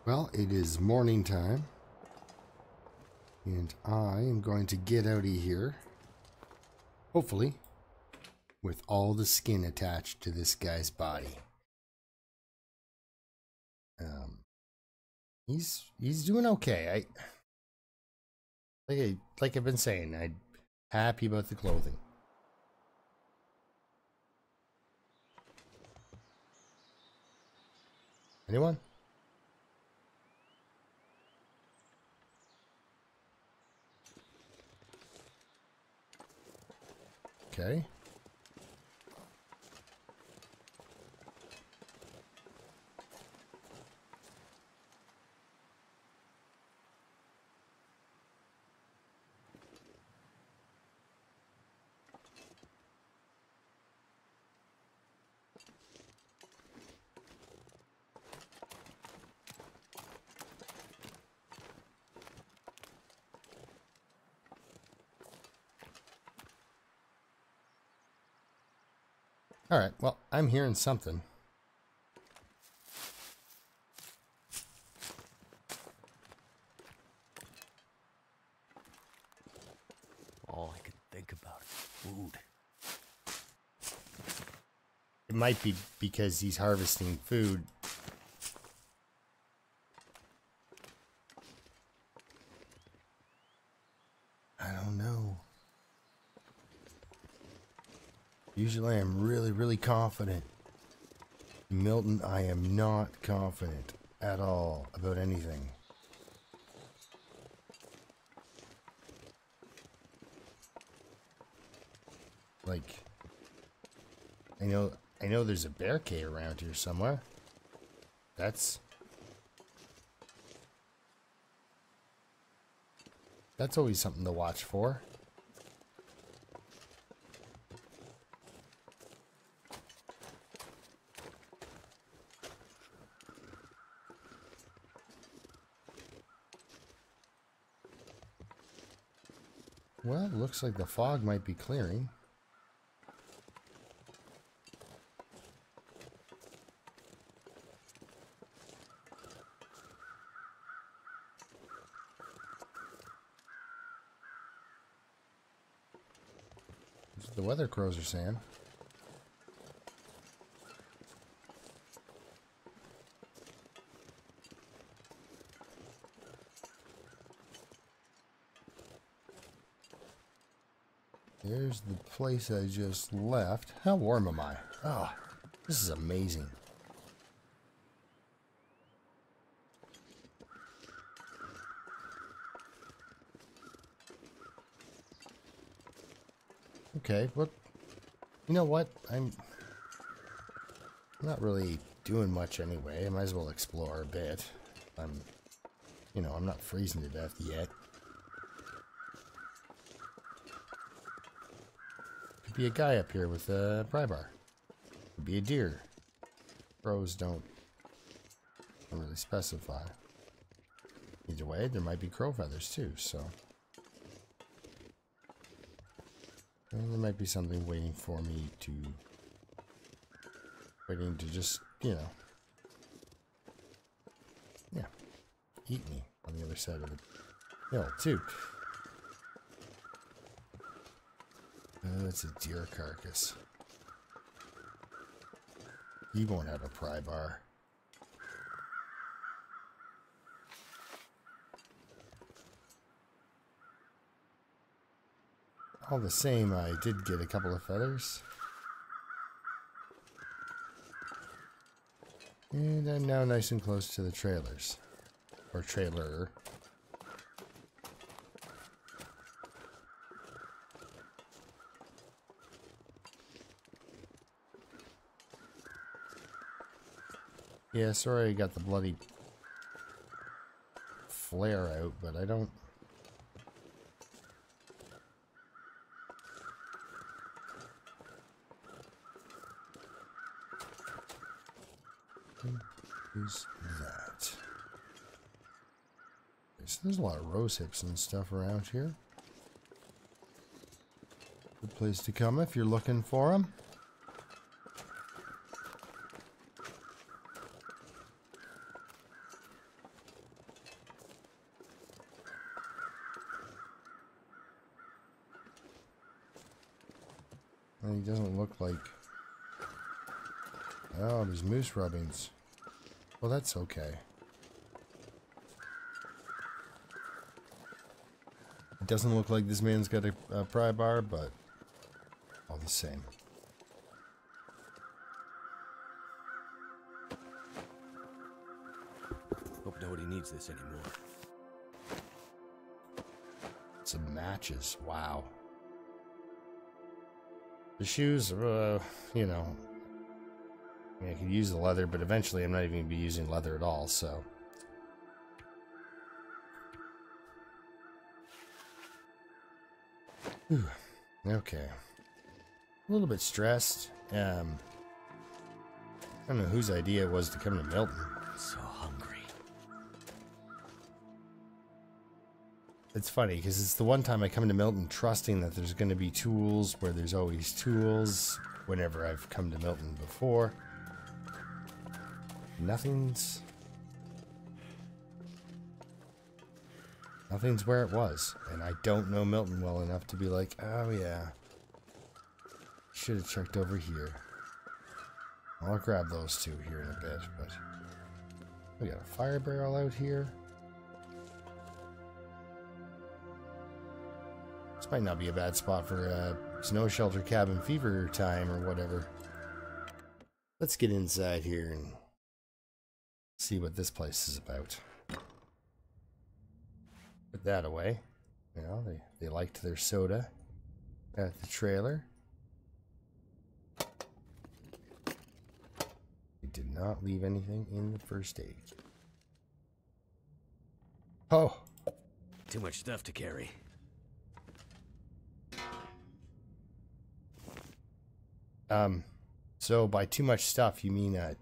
Well, it is morning time, and I am going to get out of here, hopefully, with all the skin attached to this guy's body. He's doing okay. Like I've been saying, I'm happy about the clothing. Anyone? Okay. All right, well, I'm hearing something. All I could think about is food. It might be because he's harvesting food. I don't know. Usually I'm really confident. Milton, I am not confident at all about anything. Like, I know there's a bear cave around here somewhere. That's always something to watch for. Well, it looks like the fog might be clearing. That's what the weather crows are saying. There's the place I just left. How warm am I? Oh, this is amazing. Okay, well, you know what? I'm not really doing much anyway. I might as well explore a bit. I'm not freezing to death yet. Could be a guy up here with a pry bar. Could be a deer. Crows don't really specify. Either way, there might be crow feathers too, so. And there might be something waiting to just, yeah, eat me on the other side of the hill too. It's a deer carcass. He won't have a pry bar. All the same, I did get a couple of feathers. And I'm now nice and close to the trailers. Or trailer. Yeah, sorry I got the bloody flare out, but I don't... Who's that? Okay, so there's a lot of rose hips and stuff around here. Good place to come if you're looking for them. And he doesn't look like... Oh, there's moose rubbings. Well, that's okay. It doesn't look like this man's got a pry bar, but all the same. Hope nobody needs this anymore. Some matches. Wow. The shoes, you know, I mean, I could use the leather, but eventually I'm not even going to be using leather at all, so. Whew. Okay. A little bit stressed. I don't know whose idea it was to come to Milton. So hungry. It's funny, because it's the one time I come to Milton trusting that there's going to be tools where there's always tools whenever I've come to Milton before. Nothing's where it was, and I don't know Milton well enough to be like, oh yeah, should have checked over here. I'll grab those two here in a bit, but we got a fire barrel out here. This might not be a bad spot for snow shelter cabin fever time or whatever. Let's get inside here and see what this place is about. Put that away. You know, they liked their soda at the trailer. They did not leave anything in the first aid. Oh! Too much stuff to carry. So by too much stuff, you mean that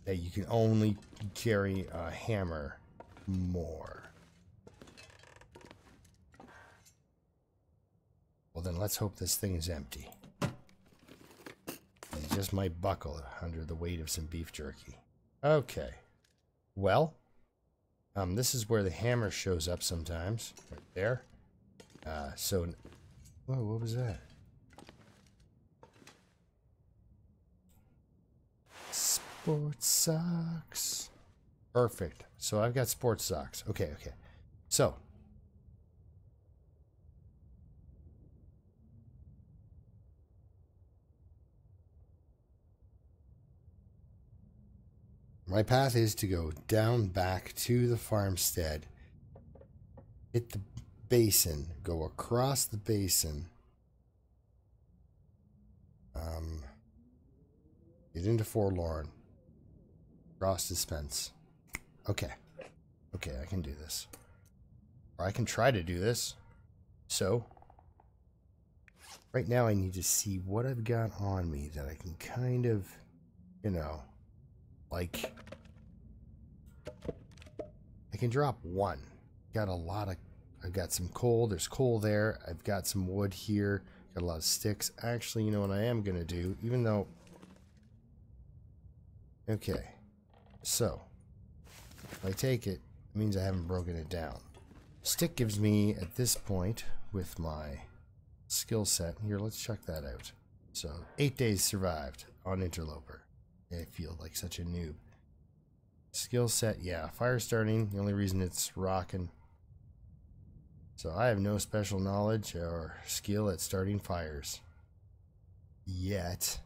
you can only carry a hammer more. Well, then let's hope this thing is empty. It just might buckle under the weight of some beef jerky. Okay. Well, this is where the hammer shows up sometimes. Right there. Whoa, what was that? Sports socks. Perfect. So I've got sports socks. Okay. So. My path is to go down back to the farmstead, hit the basin, go across the basin, get into Forlorn, cross this fence. Okay, I can do this. Or I can try to do this. So, right now I need to see what I've got on me that I can kind of, you know, like, I can drop one. Got a lot of, I've got some coal. There's coal there. I've got some wood here. Got a lot of sticks. Actually, you know what I am going to do, even though, okay, so if I take it, it means I haven't broken it down. Stick gives me, at this point, with my skill set, here, let's check that out. So, 8 days survived on Interloper. I feel like such a noob. Skill set, yeah, fire starting, the only reason it's rocking. So I have no special knowledge or skill at starting fires. Yet.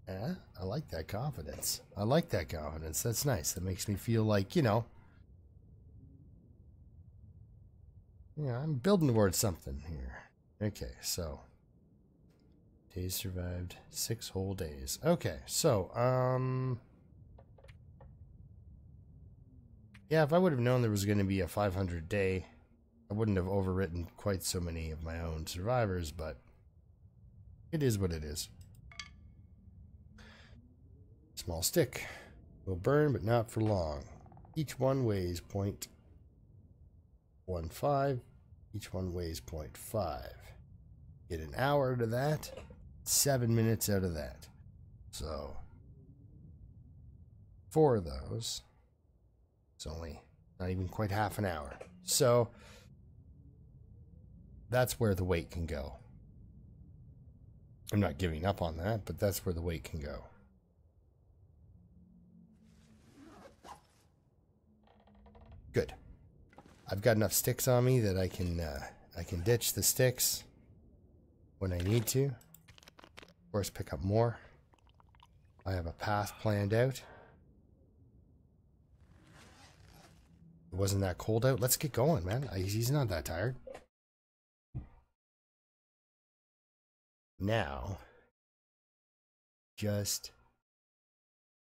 Yeah, I like that confidence. I like that confidence. That's nice. That makes me feel like, you know, I'm building towards something here. Okay, so days survived, 6 whole days. Okay, so, yeah, if I would have known there was going to be a 500 day, I wouldn't have overwritten quite so many of my own survivors, but it is what it is. Small stick. Will burn, but not for long. Each one weighs 0.15. Each one weighs 0.5. Get an hour out of that. 7 minutes out of that. So, 4 of those. It's only not even quite half an hour. So, that's where the weight can go. I'm not giving up on that, but that's where the weight can go. Good. I've got enough sticks on me that I can ditch the sticks when I need to. Of course, pick up more. I have a path planned out. It wasn't that cold out. Let's get going, man. He's not that tired. Now, just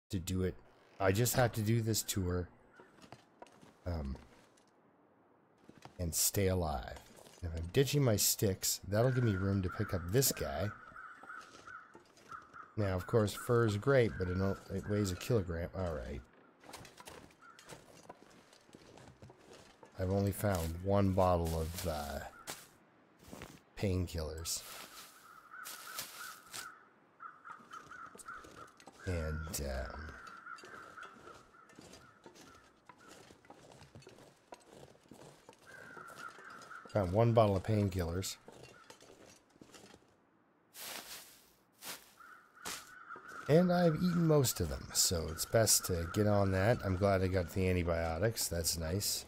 to do it, I just have to do this tour and stay alive. If I'm ditching my sticks, that'll give me room to pick up this guy. Now, of course, fur is great, but it weighs a kilogram. Alright. I've only found one bottle of painkillers. And found one bottle of painkillers. And I've eaten most of them, so it's best to get on that. I'm glad I got the antibiotics. That's nice.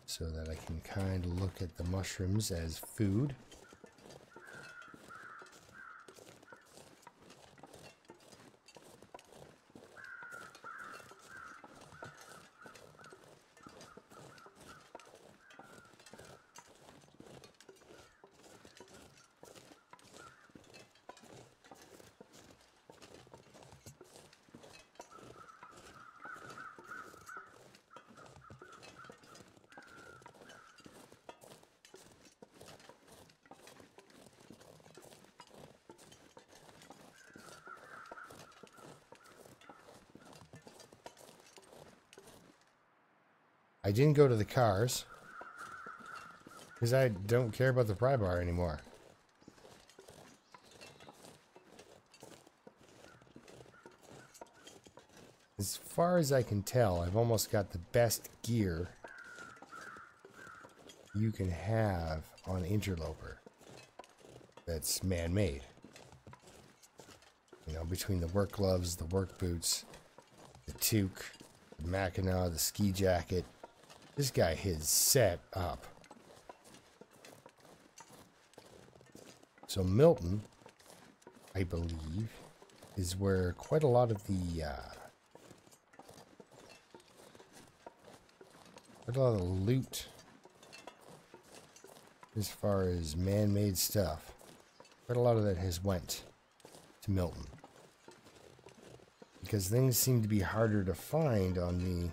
So that I can kind of look at the mushrooms as food. I didn't go to the cars because I don't care about the pry bar anymore. As far as I can tell, I've almost got the best gear you can have on Interloper that's man-made. You know, between the work gloves, the work boots, the toque, the Mackinac, the ski jacket. This guy is set up. So Milton, I believe, is where quite a lot of the loot, as far as man-made stuff, quite a lot of that has went to Milton. Because things seem to be harder to find on the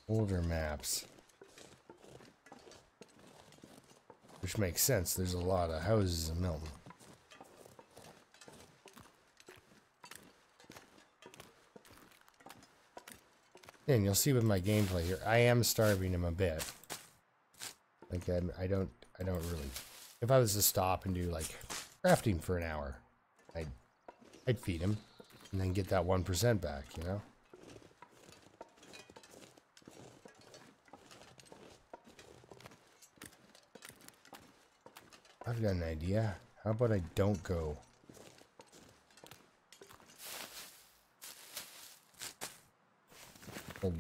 older maps. Which makes sense. There's a lot of houses in Milton. And you'll see with my gameplay here, I am starving him a bit. Like I don't really. If I was to stop and do like crafting for an hour, I'd feed him and then get that 1% back, you know. I've got an idea. How about I don't go at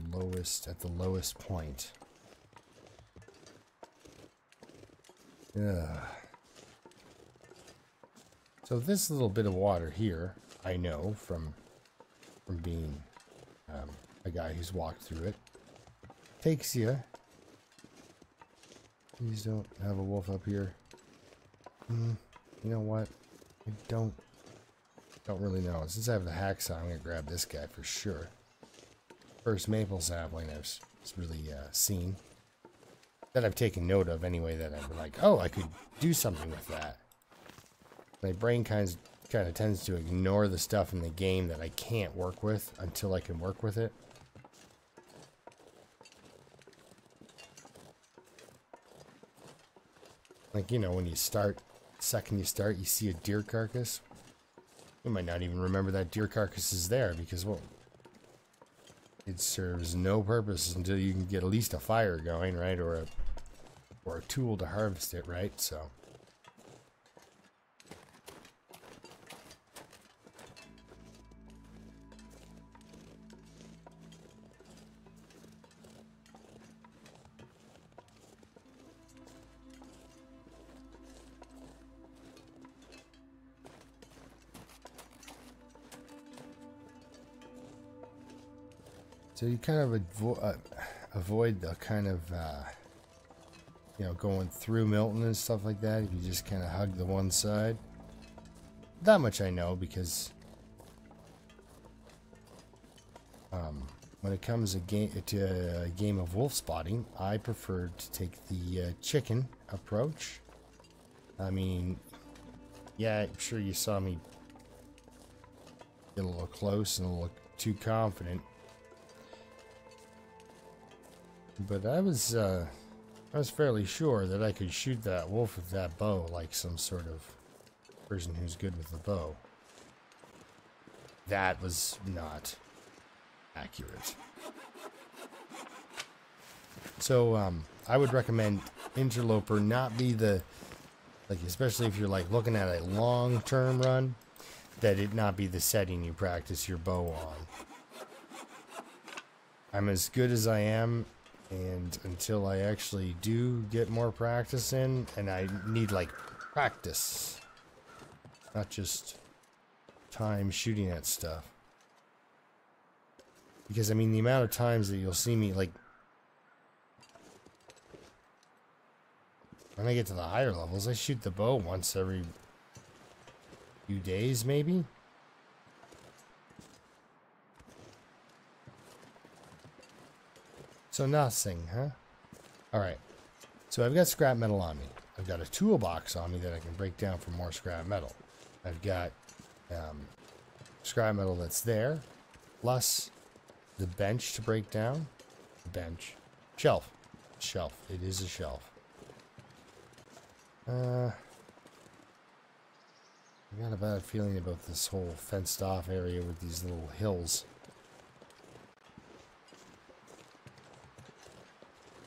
the lowest point? Ugh. So this little bit of water here, I know from being a guy who's walked through it, takes you. Please don't have a wolf up here. You know what? I don't really know. Since I have the hacksaw, I'm gonna grab this guy for sure. First maple sapling I've really seen. That I've taken note of anyway, that I'm like, oh, I could do something with that. My brain kind of tends to ignore the stuff in the game that I can't work with until I can work with it. Like, you know, when you start, second you start, you see a deer carcass. You might not even remember that deer carcass is there because, well, it serves no purpose until you can get at least a fire going, right? Or a tool to harvest it, right? So So you kind of avoid the kind of, you know, going through Milton and stuff like that if you just kind of hug the one side. That much I know because when it comes to a game of wolf spotting, I prefer to take the chicken approach. I mean, yeah, I'm sure you saw me get a little close and a little too confident. But I was fairly sure that I could shoot that wolf with that bow like some sort of person who's good with the bow. That was not accurate. So I would recommend Interloper not be the, like, especially if you're like looking at a long-term run, that it not be the setting you practice your bow on. I'm as good as I am, and until I actually do get more practice in, and I need like practice, not just time shooting at stuff. Because I mean, the amount of times that you'll see me, like, when I get to the higher levels, I shoot the bow once every few days, maybe. So nothing, huh? Alright. So I've got scrap metal on me. I've got a toolbox on me that I can break down for more scrap metal. I've got scrap metal that's there, plus the bench to break down. Bench. Shelf. Shelf. It is a shelf. I got a bad feeling about this whole fenced off area with these little hills.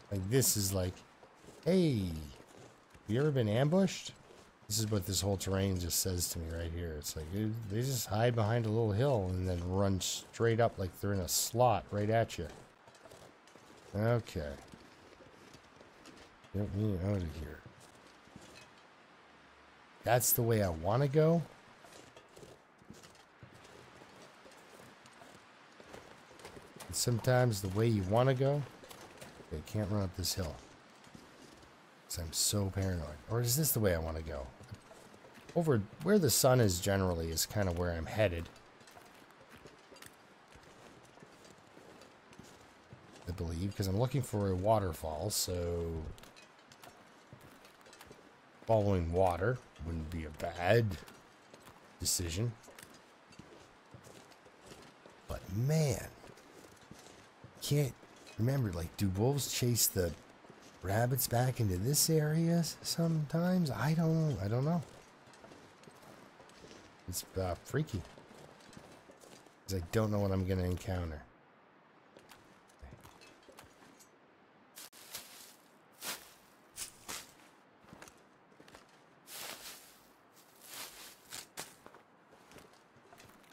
Like, this is like, hey, you ever been ambushed? This is what this whole terrain just says to me right here. It's like, they just hide behind a little hill and then run straight up like they're in a slot right at you. Okay. Get me out of here. That's the way I want to go. And sometimes the way you want to go, you can't run up this hill. Because I'm so paranoid. Or is this the way I want to go? Over where the sun is generally is kind of where I'm headed. I believe, because I'm looking for a waterfall, so following water wouldn't be a bad decision. But man, can't remember, like, do wolves chase the rabbits back into this area sometimes? I don't know. It's freaky. Because I don't know what I'm going to encounter.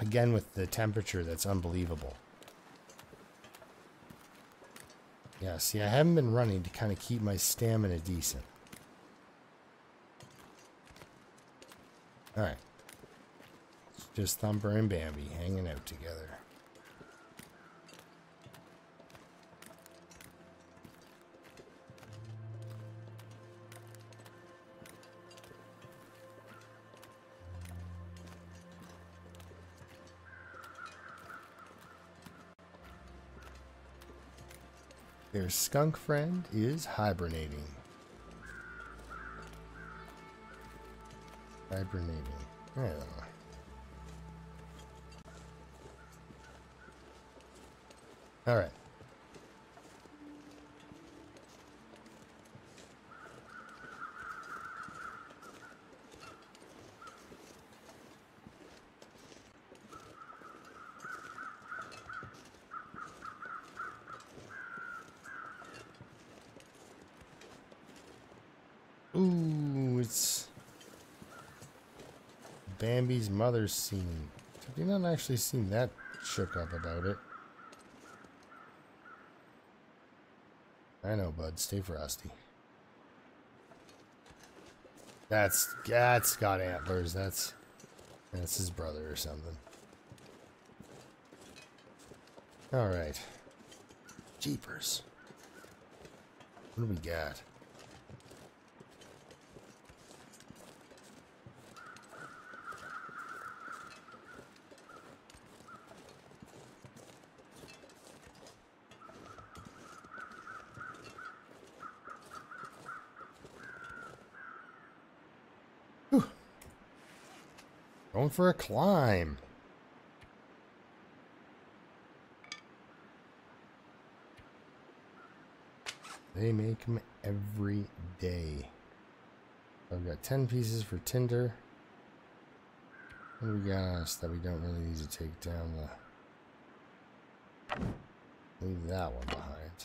Again, with the temperature, that's unbelievable. Yeah, see, I haven't been running to kind of keep my stamina decent. Alright. It's just Thumper and Bambi hanging out together. Their skunk friend is hibernating. Hibernating. I don't know. All right. Ooh, it's Bambi's mother's scene. Have you not actually seen that shook up about it? I know, bud. Stay frosty. That's got antlers. That's his brother or something. All right. Jeepers. What do we got? Whew. Going for a climb. They make them every day. I've got 10 pieces for tinder. What do we got us that we don't really need to take down the... Leave that one behind.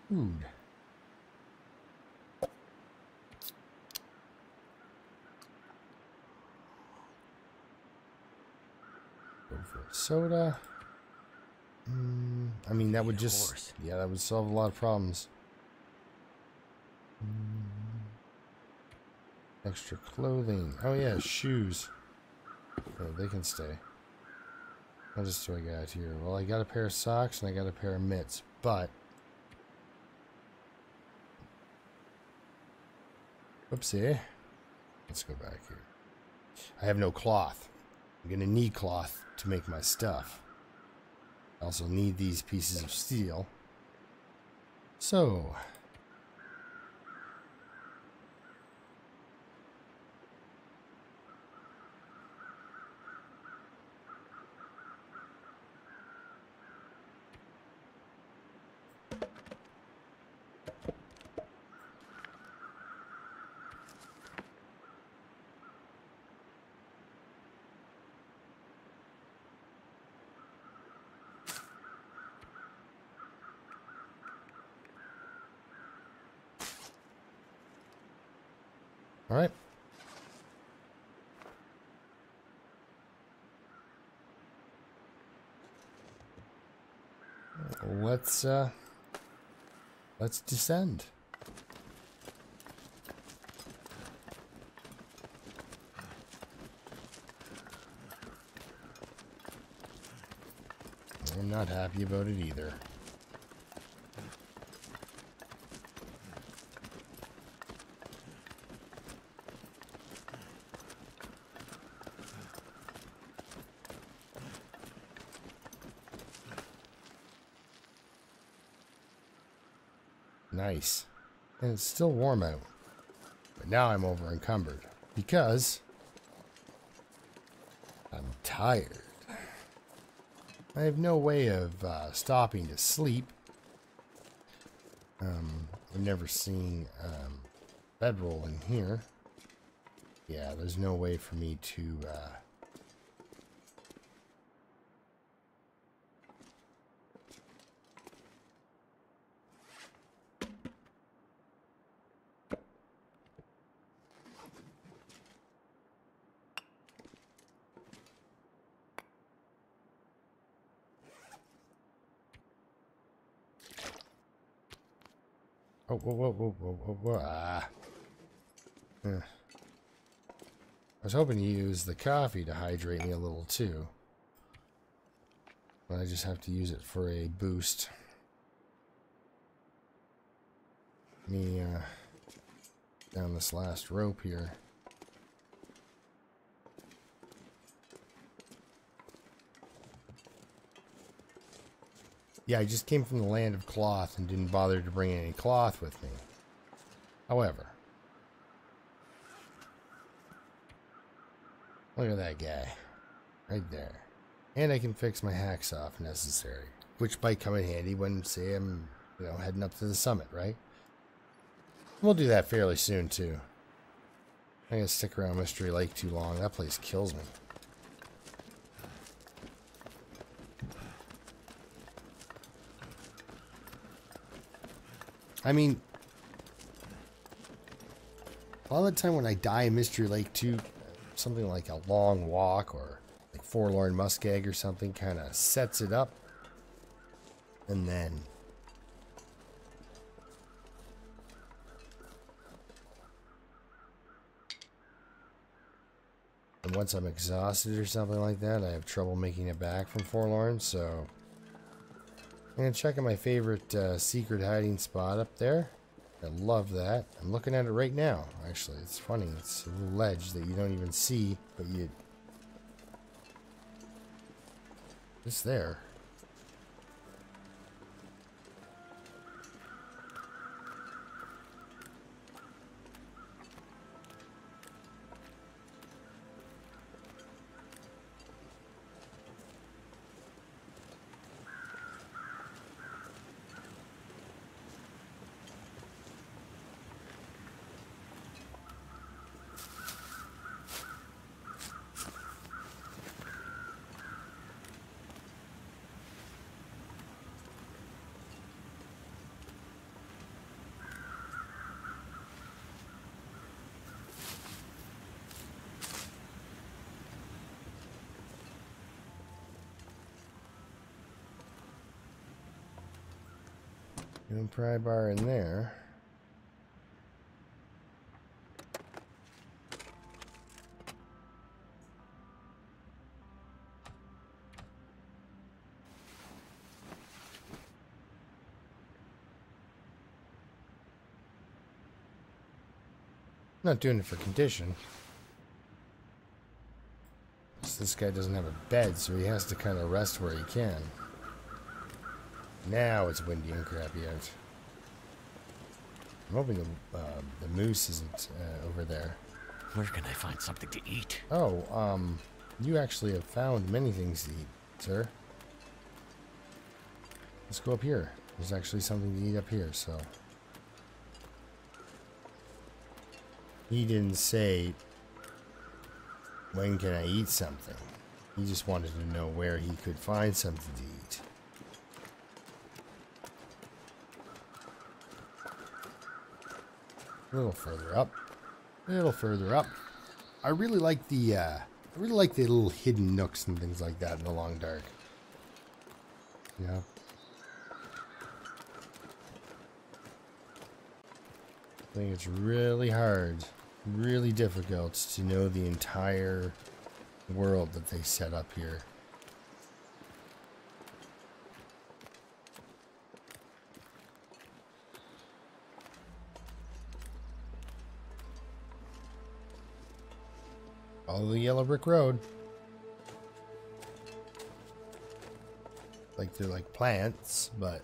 Food. Go for a soda. I mean, that would just... Yeah, that would solve a lot of problems. Extra clothing. Oh yeah, shoes. Oh, they can stay. What else do I got here? Well, I got a pair of socks and I got a pair of mitts, but... Whoopsie. Let's go back here. I have no cloth. I'm gonna need cloth to make my stuff. I also need these pieces of steel. So... All right. Let's descend. I'm not happy about it either. Nice. And it's still warm out. But now I'm over encumbered because I'm tired. I have no way of stopping to sleep. I've never seen bedroll in here. Yeah, there's no way for me to Oh, whoa. Ah. I was hoping to use the coffee to hydrate me a little too. But I just have to use it for a boost. Me, down this last rope here. Yeah, I just came from the land of cloth and didn't bother to bring any cloth with me. However, look at that guy. Right there. And I can fix my hacksaw if necessary. Which might come in handy when, say, I'm, heading up to the summit, right? We'll do that fairly soon, too. I'm gonna stick around Mystery Lake too long. That place kills me. I mean, a lot of the time when I die in Mystery Lake 2, something like a long walk or like Forlorn Muskeg or something kind of sets it up. And then And once I'm exhausted or something like that, I have trouble making it back from Forlorn, so I'm going to check out my favorite secret hiding spot up there. I love that. I'm looking at it right now, actually. It's funny. It's a little ledge that you don't even see, but you... It's there. And pry bar in there. Not doing it for condition. This guy doesn't have a bed, so he has to kind of rest where he can. Now it's windy and crappy out. I'm hoping the moose isn't over there. Where can I find something to eat? Oh, you actually have found many things to eat, sir. Let's go up here. There's actually something to eat up here, so. He didn't say, when can I eat something? He just wanted to know where he could find something to eat. A little further up. A little further up. I really like the little hidden nooks and things like that in the Long Dark. Yeah. I think it's really hard, really difficult to know the entire world that they set up here. Follow the yellow brick road. Like they're like plants, but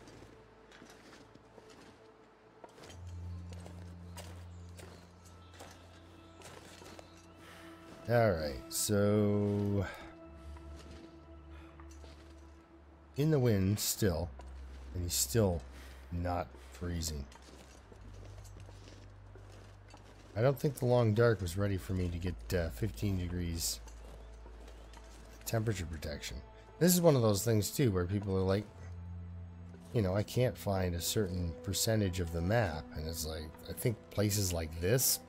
alright, so in the wind still, and he's still not freezing. I don't think the Long Dark was ready for me to get 15 degrees temperature protection. This is one of those things too where people are like, you know, I can't find a certain percentage of the map, and it's like, I think places like this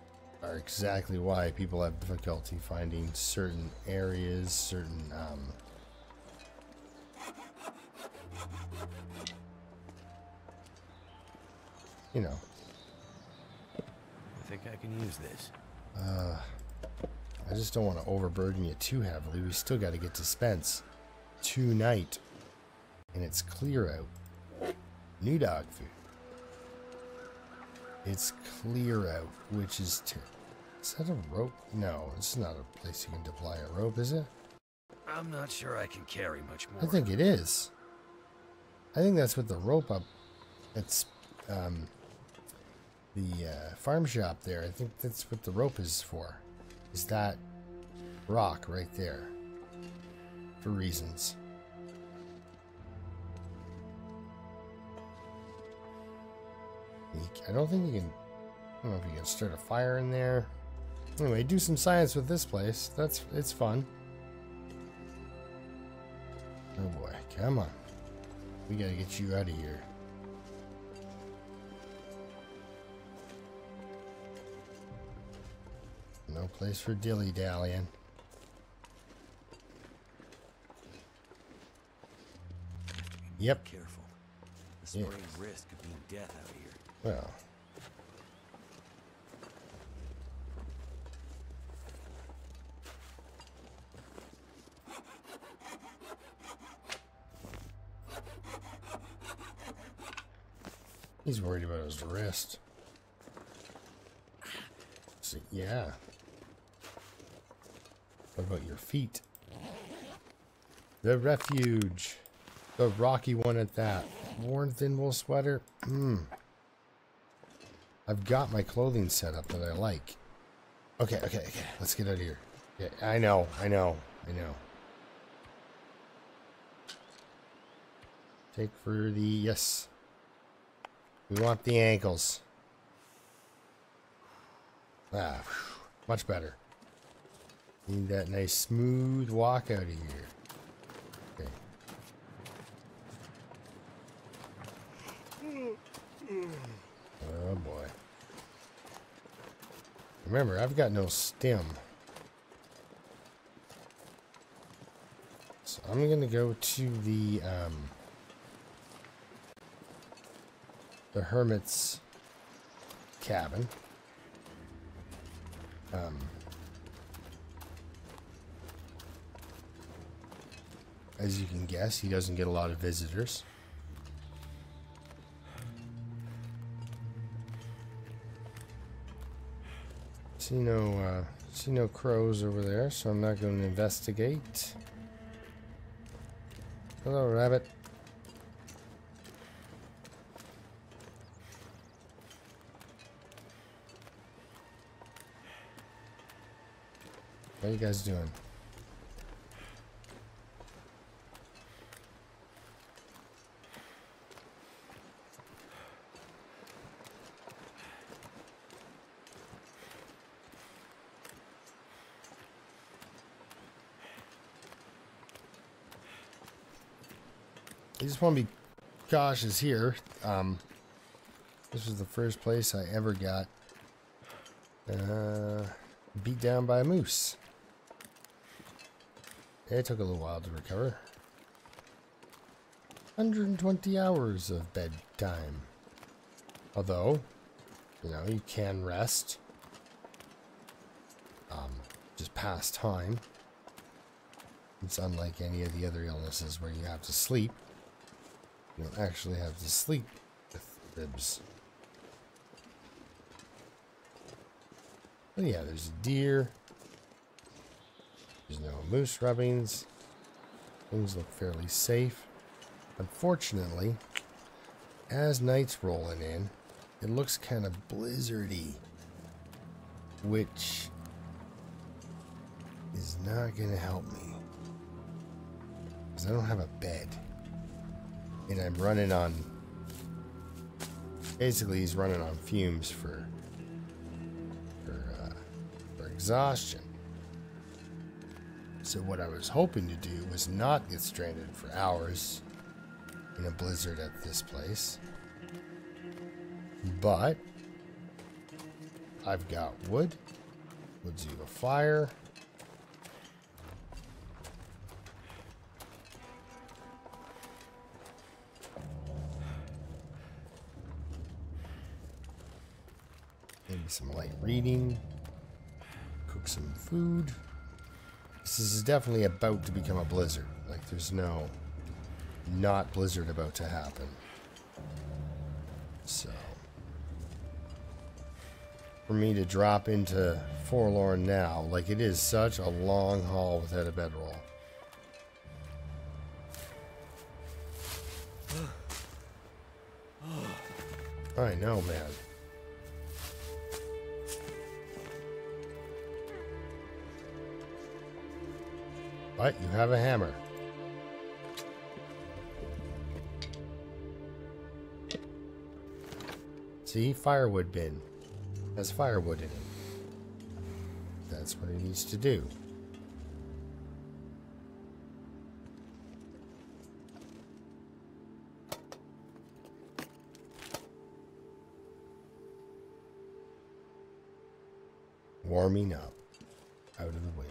are exactly why people have difficulty finding certain areas, certain you know. I think I can use this. I just don't want to overburden you too heavily. We still got to get to Spence tonight, and it's clear out. New dog food. It's clear out, which is is that a rope? No, it's not a place you can deploy a rope, is it? I'm not sure I can carry much more. I think it is. I think that's what the rope up. It's the farm shop there. I think that's what the rope is for. Is that rock right there? For reasons. I don't think you can. I don't know if you can start a fire in there. Anyway, do some science with this place. It's fun. Oh boy, come on. We gotta get you out of here. No place for dilly-dallying. Yep. Careful. The spraying risk could mean death out here. Well. He's worried about his wrist. So, yeah. What about your feet? The refuge. The rocky one at that. Worn thin wool sweater. I've got my clothing set up that I like. Okay. Let's get out of here. Yeah, I know. Take for the... Yes. We want the ankles. Ah, whew, much better. Need that nice smooth walk out of here. Okay. Oh boy. Remember, I've got no stem. So I'm gonna go to the hermit's cabin. As you can guess, he doesn't get a lot of visitors. See no crows over there, so I'm not going to investigate. Hello, rabbit. What are you guys doing? I just want to be cautious here. This was the first place I ever got beat down by a moose. It took a little while to recover. 120 hours of bedtime. Although, you know, you can rest. Just pass time. It's unlike any of the other illnesses where you have to sleep. You don't actually have to sleep with ribs. But yeah, there's a deer. There's no moose rubbings. Things look fairly safe. Unfortunately, as night's rolling in, it looks kind of blizzardy, which is not going to help me. Because I don't have a bed. And I'm running on... Basically, he's running on fumes for exhaustion. So what I was hoping to do was not get stranded for hours in a blizzard at this place. But I've got wood. Wood to do a fire. Maybe some light reading. Cook some food. This is definitely about to become a blizzard. Like, there's no not blizzard about to happen. So, for me to drop into Forlorn now, like, it is such a long haul without a bedroll. I know, man. But you have a hammer. See, firewood bin has firewood in it. That's what it needs to do. Warming up out of the wind.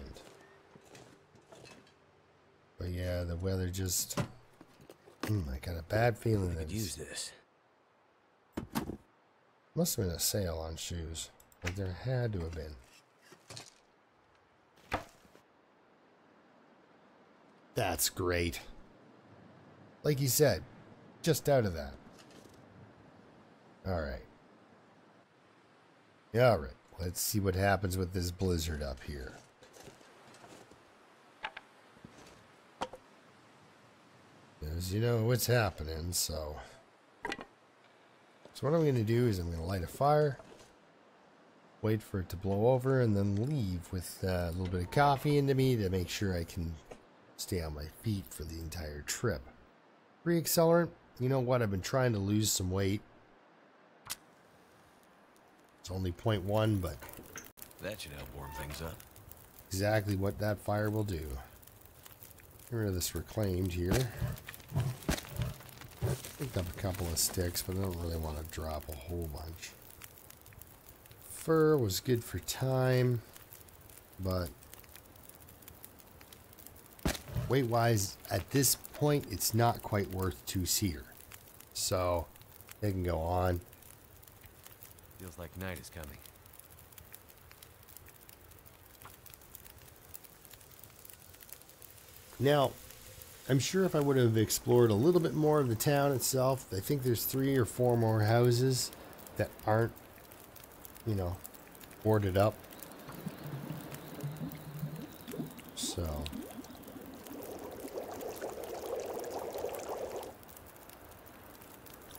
But yeah, the weather just... I got a bad feeling that I could use this. Must have been a sale on shoes. Like, there had to have been. That's great. Like you said, just out of that. Alright. Alright. Let's see what happens with this blizzard up here. As you know what's happening, so what I'm going to do is I'm going to light a fire, wait for it to blow over, and then leave with a little bit of coffee into me to make sure I can stay on my feet for the entire trip. Re-accelerant, you know what, I've been trying to lose some weight. It's only 0.1, but that should help warm things up. Exactly what that fire will do. Get rid of this reclaimed here. Picked up a couple of sticks, but I don't really want to drop a whole bunch. Fur was good for time, but weight-wise, at this point, it's not quite worth 2 cedar. So, they can go on. Feels like night is coming. Now, I'm sure if I would have explored a little bit more of the town itself, I think there's 3 or 4 more houses that aren't, you know, boarded up. So,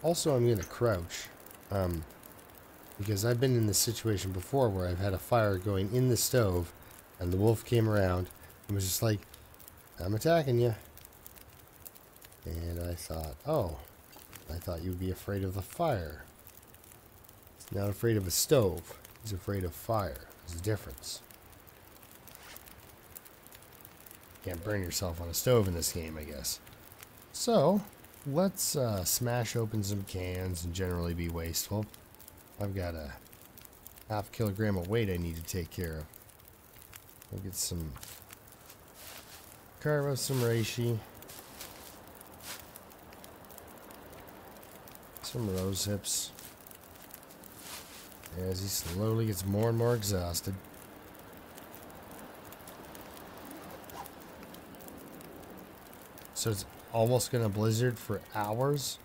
also I'm going to crouch, because I've been in this situation before where I've had a fire going in the stove and the wolf came around and was just like, I'm attacking you. And I thought, oh, I thought you'd be afraid of the fire. He's not afraid of a stove. He's afraid of fire. There's a difference. Can't burn yourself on a stove in this game, I guess. So, let's smash open some cans and generally be wasteful. I've got a ½ kilogram of weight I need to take care of. We'll get some, carve up some reishi. Some rose hips as he slowly gets more and more exhausted. So it's almost gonna blizzard for hours?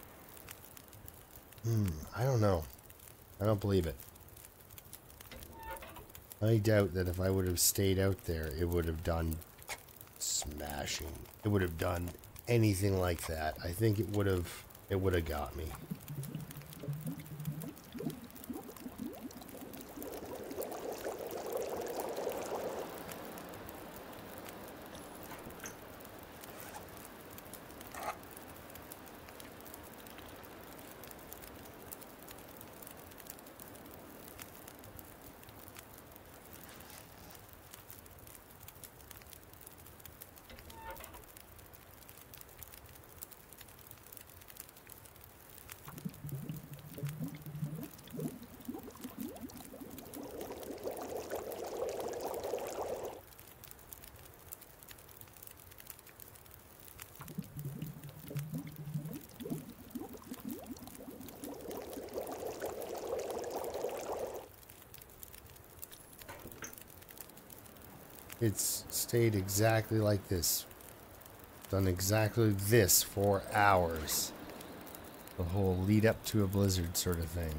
I don't know. I don't believe it. I doubt that if I would have stayed out there, it would have done smashing. It would have done anything like that. I think it would have got me. It's stayed exactly like this. Done exactly this for hours. The whole lead up to a blizzard sort of thing.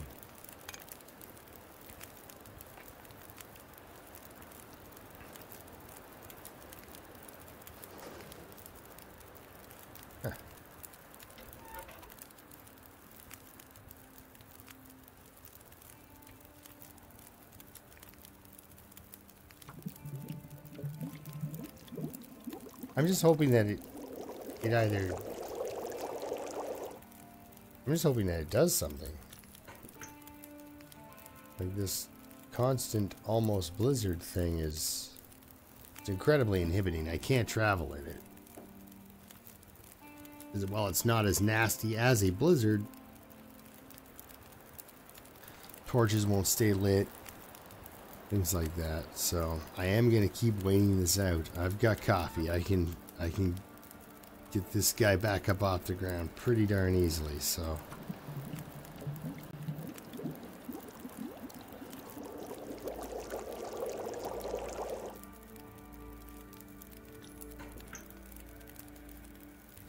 Huh. I'm just hoping that it either... I'm just hoping that it does something. Like this constant almost blizzard thing is... It's incredibly inhibiting. I can't travel in it. While it's not as nasty as a blizzard, torches won't stay lit. Things like that. So I am going to keep waiting this out. I've got coffee. I can get this guy back up off the ground pretty darn easily. So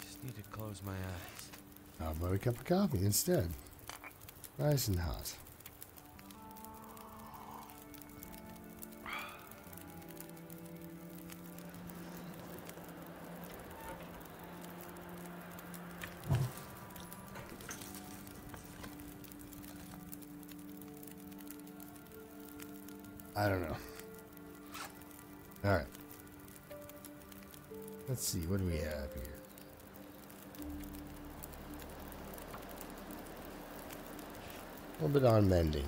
just need to close my eyes. how about a cup of coffee instead? Nice and hot. I don't know. Alright. Let's see, what do we have here? A little bit on mending.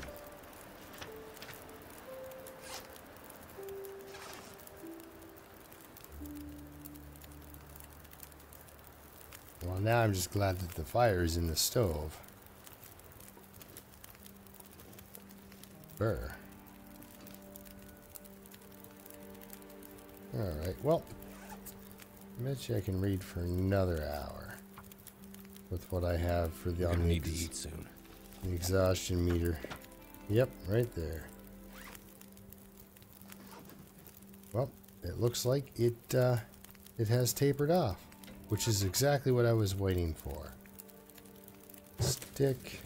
Well, now I'm just glad that the fire is in the stove. Burr. Alright, well, I bet you I can read for another hour with what I have for the You're gonna need to eat soon. The exhaustion meter. Yep, right there. Well, it looks like it has tapered off, which is exactly what I was waiting for. Stick.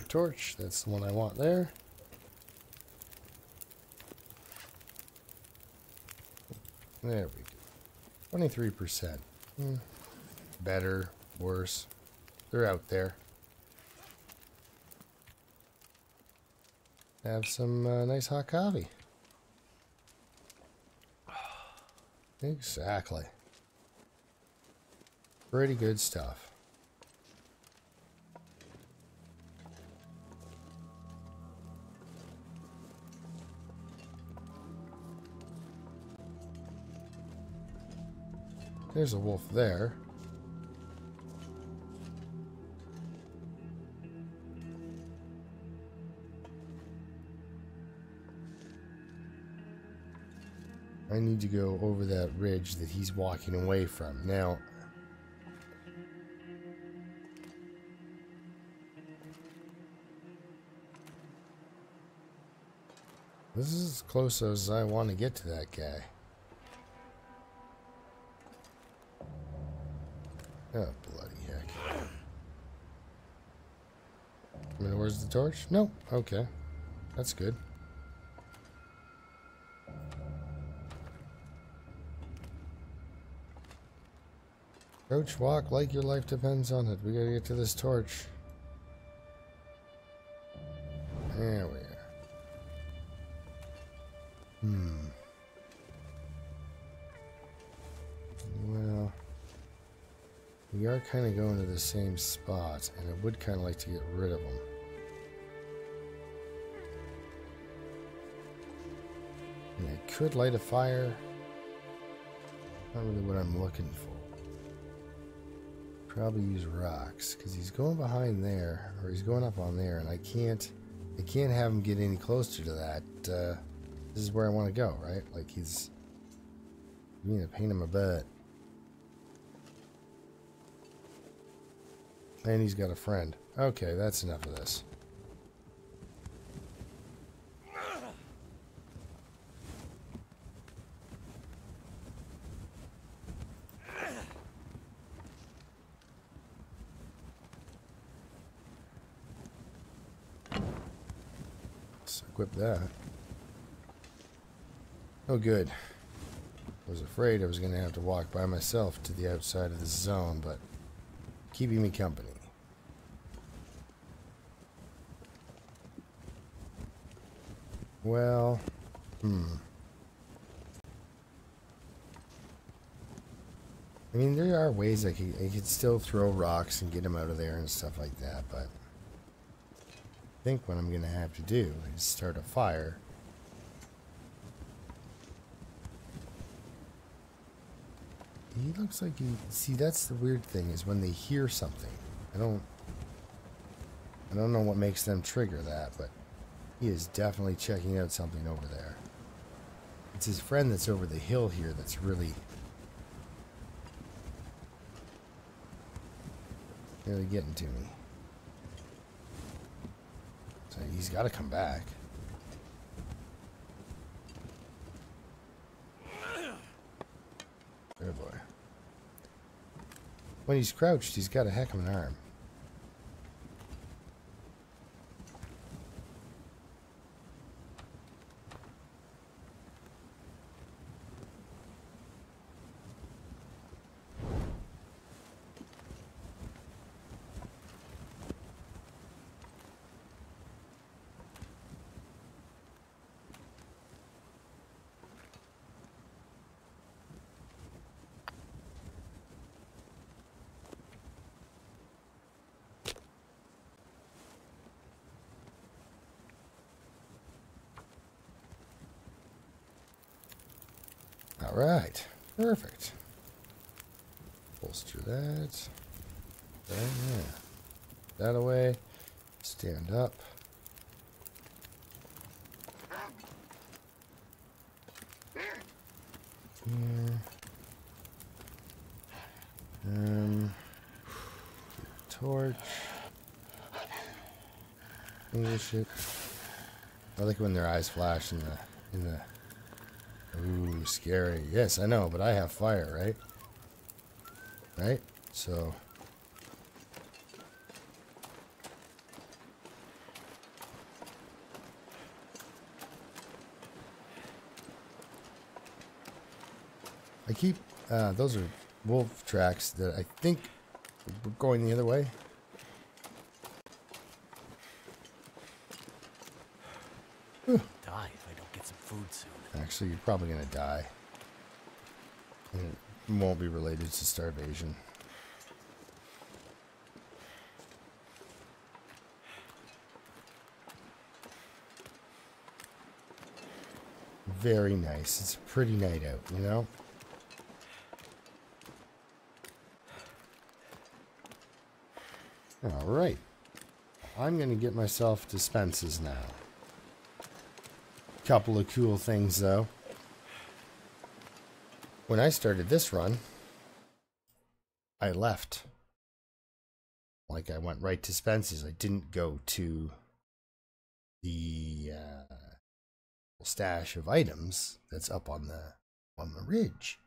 Torch, that's the one I want there. There we go. 23%. Better, worse. They're out there. Have some nice hot coffee. Exactly. Pretty good stuff. There's a wolf there. I need to go over that ridge that he's walking away from. Now, this is as close as I want to get to that guy. Oh, bloody heck. I mean, where's the torch? No. Okay. That's good. Crouch, walk like your life depends on it. We gotta get to this torch. There we are. Well, we are kind of going to the same spot, and I would kind of like to get rid of them. And I could light a fire. Not really what I'm looking for. Probably use rocks, because he's going behind there, or he's going up on there, and I can't have him get any closer to that. This is where I want to go, right? Like he's being a pain in my butt. And he's got a friend. Okay, that's enough of this. Let's equip that. Oh, good. I was afraid I was going to have to walk by myself to the outside of the zone, but keeping me company. Well, I mean, there are ways I could still throw rocks and get him out of there and stuff like that, but I think what I'm going to have to do is start a fire. He looks like he... See, that's the weird thing, is when they hear something. I don't know what makes them trigger that, but He is definitely checking out something over there. It's his friend that's over the hill here that's really getting to me. So he's got to come back. Good boy. When he's crouched, he's got a heck of an arm. Alright, perfect. Bolster that. Yeah. That away. Stand up. Here. Torch. English it. I like when their eyes flash in the ooh, scary. Yes, I know, but I have fire, right? Right? So I keep those are wolf tracks that I think we're going the other way. Die if I don't get some food soon. Actually, you're probably gonna die. And it won't be related to starvation. Very nice. It's a pretty night out, you know? Alright. I'm gonna get myself dispenses now. Couple of cool things though. When I started this run, I left. Like I went right to Spence's. I didn't go to the stash of items that's up on the ridge.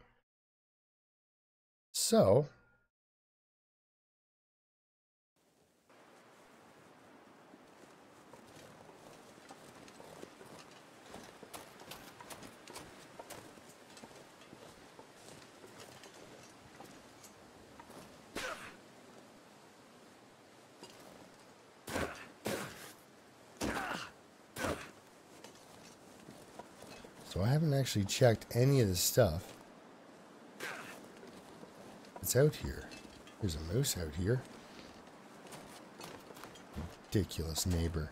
So I haven't actually checked any of the stuff that's out here. There's a moose out here. Ridiculous neighbor.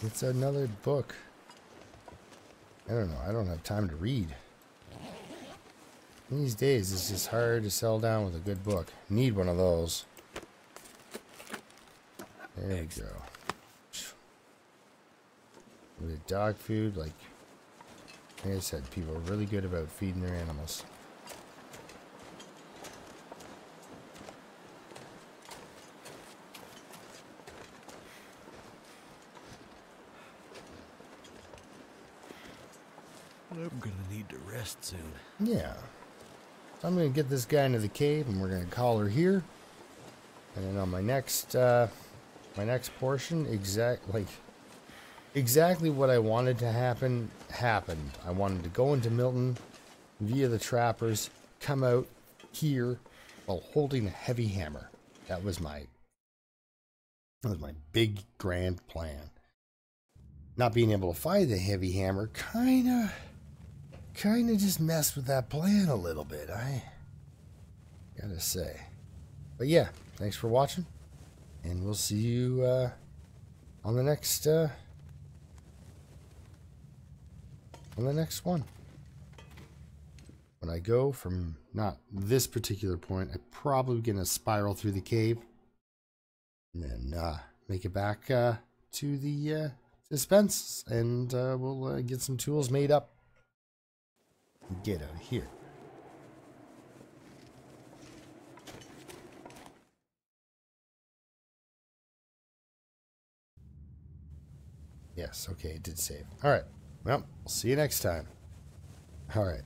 It's another book. I don't know. I don't have time to read. These days, it's just hard to settle down with a good book. Need one of those. There we go. With dog food, like I said, people are really good about feeding their animals. I'm gonna need to rest soon. Yeah. So I'm gonna get this guy into the cave, and we're gonna call her here. And then on my next portion, exactly what I wanted to happen happened. I wanted to go into Milton via the trappers, come out here while holding a heavy hammer. That was my big grand plan. Not being able to find the heavy hammer kinda just messed with that plan a little bit, I gotta say. But yeah, thanks for watching. And we'll see you on the next one. When I go from not this particular point, I'm probably gonna spiral through the cave and then make it back to the dispense, and we'll get some tools made up and get out of here. Yes, okay, it did save. All right, well, we'll see you next time. All right.